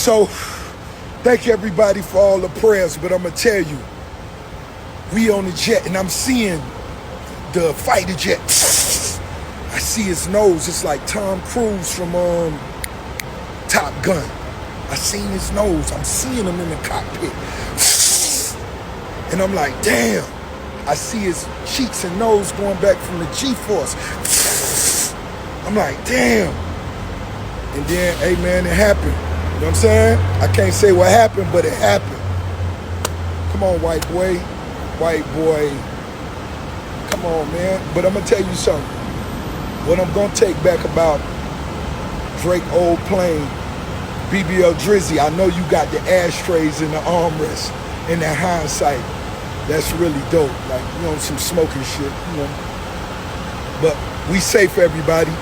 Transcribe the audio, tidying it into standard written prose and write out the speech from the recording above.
So, thank everybody for all the prayers, but I'm going to tell you, we on the jet, and I'm seeing the fighter jet. I see his nose. It's like Tom Cruise from Top Gun. I seen his nose. I'm seeing him in the cockpit. And I'm like, damn. I see his cheeks and nose going back from the G-force. I'm like, damn. And then, hey man, it happened. You know what I'm saying? I can't say what happened, but it happened. Come on, white boy. White boy. Come on, man. But I'm going to tell you something. What I'm going to take back about Drake Old Plane, BBL Drizzy, I know you got the ashtrays and the armrests and that hindsight. That's really dope. Like, you know, some smoking shit, you know. But we safe, everybody.